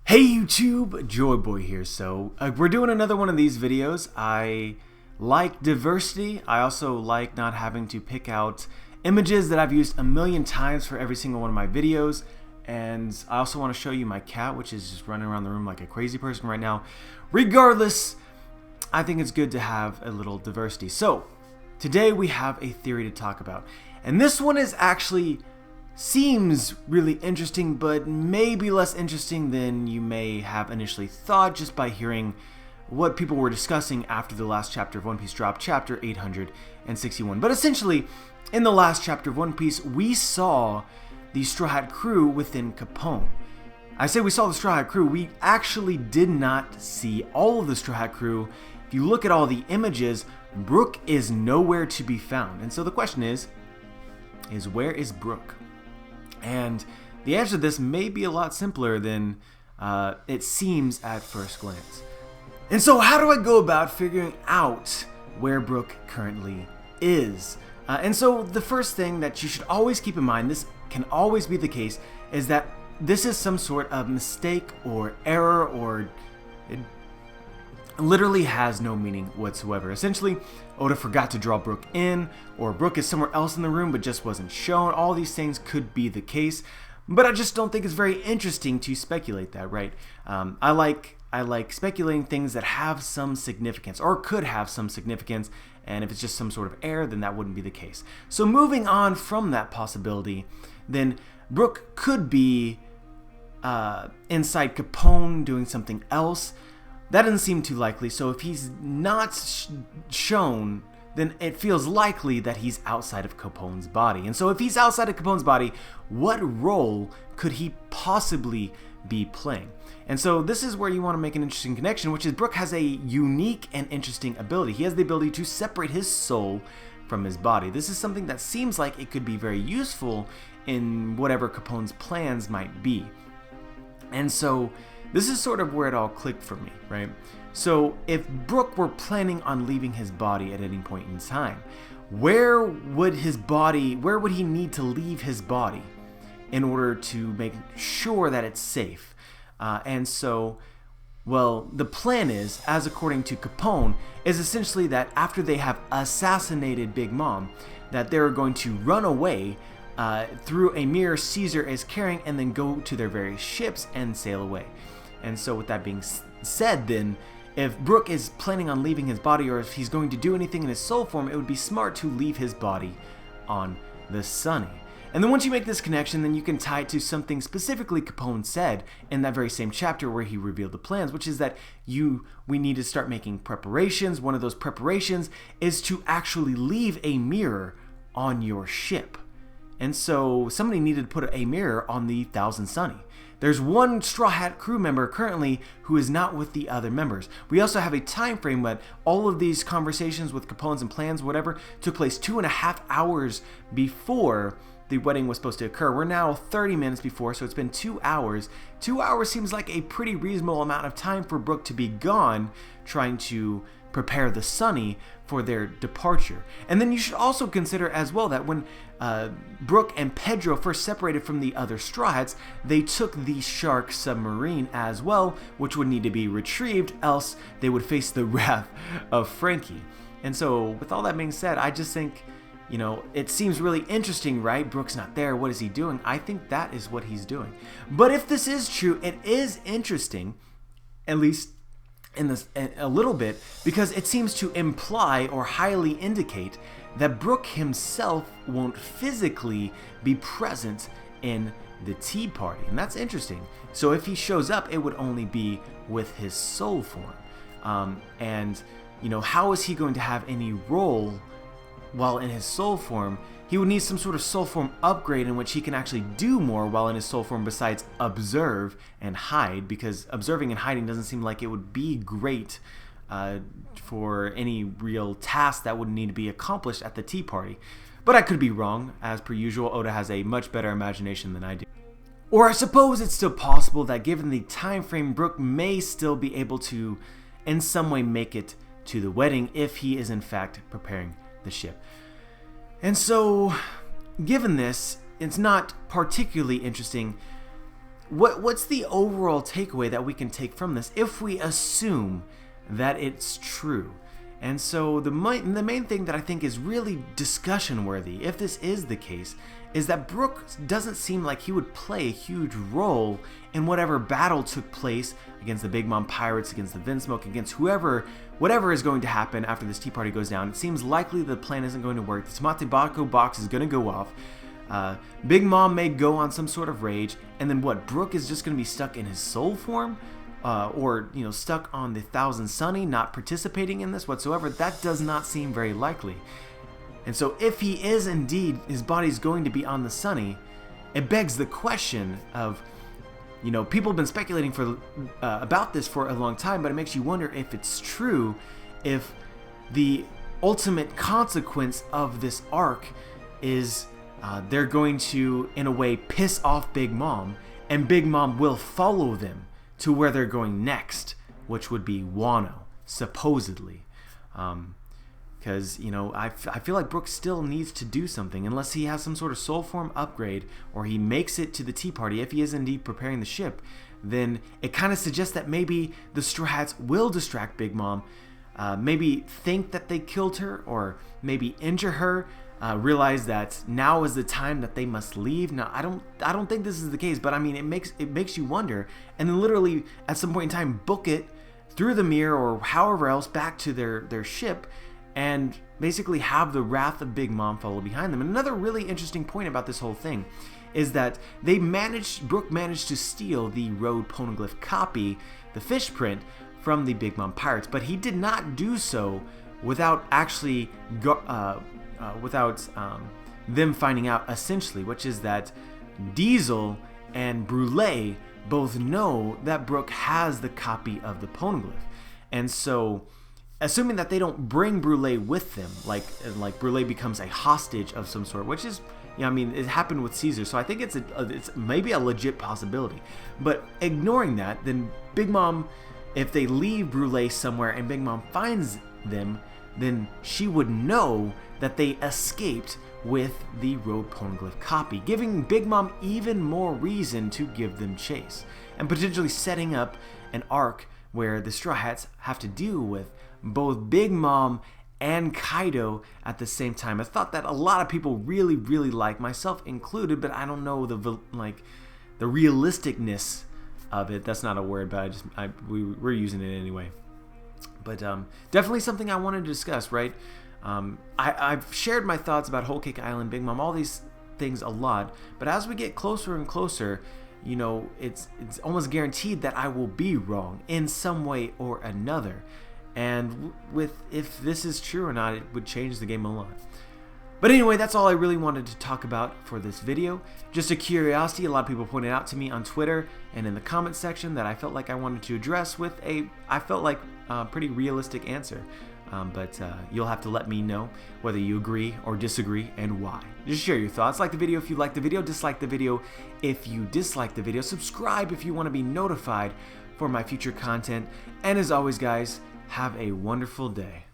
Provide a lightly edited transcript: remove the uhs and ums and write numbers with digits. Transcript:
Hey YouTube, Joyboy here. So we're doing another one of these videos. I like diversity. I also like not having to pick out images that I've used a million times for every single one of my videos. And I also want to show you my cat, which is just running around the room like a crazy person right now. Regardless, I think it's good to have a little diversity. So today we have a theory to talk about. And this one is actually seems really interesting, but maybe less interesting than you may have initially thought just by hearing what people were discussing after the last chapter of One Piece dropped, chapter 861. But essentially, in the last chapter of One Piece, we saw the Straw Hat crew within Capone. I say we saw the Straw Hat crew, we actually did not see all of the Straw Hat crew. If you look at all the images, Brooke is nowhere to be found. And so the question is where is Brooke? And the answer to this may be a lot simpler than it seems at first glance. And so how do I go about figuring out where Brooke currently is? And so the first thing that you should always keep in mind, this can always be the case, is that this is some sort of mistake or error, or it literally has no meaning whatsoever. Essentially, Oda forgot to draw Brooke in, or Brooke is somewhere else in the room but just wasn't shown. All these things could be the case, but I just don't think it's very interesting to speculate that, right? I like speculating things that have some significance, or could have some significance, and if it's just some sort of error, then that wouldn't be the case. So moving on from that possibility, then Brooke could be inside Capone doing something else. That doesn't seem too likely, so if he's not shown, then it feels likely that he's outside of Capone's body. And so if he's outside of Capone's body, what role could he possibly be playing? And so this is where you want to make an interesting connection, which is Brooke has a unique and interesting ability. He has the ability to separate his soul from his body. This is something that seems like it could be very useful in whatever Capone's plans might be. And so this is sort of where it all clicked for me, right? So if Brooke were planning on leaving his body at any point in time, where would he need to leave his body in order to make sure that it's safe? And so, well, the plan is, as according to Capone, is essentially that after they have assassinated Big Mom, that they're going to run away through a mirror Caesar is carrying, and then go to their various ships and sail away. And so with that being said, then, if Brooke is planning on leaving his body, or if he's going to do anything in his soul form, it would be smart to leave his body on the Sunny. And then once you make this connection, then you can tie it to something specifically Capone said in that very same chapter where he revealed the plans, which is that we need to start making preparations. One of those preparations is to actually leave a mirror on your ship. And so somebody needed to put a mirror on the Thousand Sunny. There's one Straw Hat crew member currently who is not with the other members. We also have a time frame when all of these conversations with Capone's and plans, whatever, took place 2.5 hours before the wedding was supposed to occur. We're now 30 minutes before, so it's been 2 hours. 2 hours seems like a pretty reasonable amount of time for Brooke to be gone, trying to prepare the Sunny for their departure. And then you should also consider as well that when Brooke and Pedro first separated from the other Straw Hats, they took the Shark submarine as well, which would need to be retrieved, else they would face the wrath of Frankie. And so with all that being said, I just think, you know, it seems really interesting, right? Brooke's not there. What is he doing? I think that is what he's doing. But if this is true, it is interesting, at least in this a little bit, because it seems to imply or highly indicate that Brooke himself won't physically be present in the tea party. And that's interesting. So if he shows up, it would only be with his soul form. And, you know, how is he going to have any role while in his soul form? He would need some sort of soul form upgrade in which he can actually do more while in his soul form besides observe and hide, because observing and hiding doesn't seem like it would be great for any real task that would need to be accomplished at the tea party. But I could be wrong. As per usual, Oda has a much better imagination than I do. Or I suppose it's still possible that given the time frame, Brooke may still be able to in some way make it to the wedding if he is in fact preparing the ship. And so, given this, it's not particularly interesting what's the overall takeaway that we can take from this if we assume that it's true? And so the main thing that I think is really discussion worthy, if this is the case, is that Brooke doesn't seem like he would play a huge role in whatever battle took place against the Big Mom Pirates, against the Vinsmoke, against whatever is going to happen after this tea party goes down. It seems likely the plan isn't going to work. The Tamate Bako box is going to go off. Big Mom may go on some sort of rage, and then what? Brooke is just going to be stuck in his soul form? Or stuck on the Thousand Sunny, not participating in this whatsoever. That does not seem very likely. And so if he is indeed, his body's going to be on the Sunny, it begs the question of, people have been speculating about this for a long time, but it makes you wonder if it's true, if the ultimate consequence of this arc is they're going to, in a way, piss off Big Mom, and Big Mom will follow them to where they're going next, which would be Wano, supposedly. Because, I feel like Brooke still needs to do something, unless he has some sort of soul form upgrade, or he makes it to the tea party, if he is indeed preparing the ship, then it kind of suggests that maybe the Straw Hats will distract Big Mom, maybe think that they killed her, or maybe injure her, realize that now is the time that they must leave. Now, I don't think this is the case, but I mean, it makes you wonder, and then literally at some point in time book it through the mirror or however else back to their ship, and basically have the wrath of Big Mom follow behind them. And another really interesting point about this whole thing is that Brooke managed to steal the Road Poneglyph copy, the fish print, from the Big Mom Pirates, but he did not do so without actually them finding out, essentially, which is that Diesel and Brule both know that Brooke has the copy of the Poneglyph. And so, assuming that they don't bring Brule with them, like Brule becomes a hostage of some sort, which is, it happened with Caesar, so I think it's maybe a legit possibility. But ignoring that, then Big Mom, if they leave Brule somewhere and Big Mom finds them, then she would know that they escaped with the Road Poneglyph copy, giving Big Mom even more reason to give them chase, and potentially setting up an arc where the Straw Hats have to deal with both Big Mom and Kaido at the same time. I thought that a lot of people really, really like, myself included, but I don't know the realisticness of it. That's not a word, but we're using it anyway. But definitely something I wanted to discuss, right? I've shared my thoughts about Whole Cake Island, Big Mom, all these things a lot, but as we get closer and closer, it's almost guaranteed that I will be wrong in some way or another. And if this is true or not, it would change the game a lot. But anyway, that's all I really wanted to talk about for this video. Just a curiosity, a lot of people pointed out to me on Twitter and in the comment section that I felt like I wanted to address with I felt like a pretty realistic answer. But you'll have to let me know whether you agree or disagree and why. Just share your thoughts. Like the video if you like the video, dislike the video if you dislike the video, subscribe if you want to be notified for my future content, and as always guys, have a wonderful day.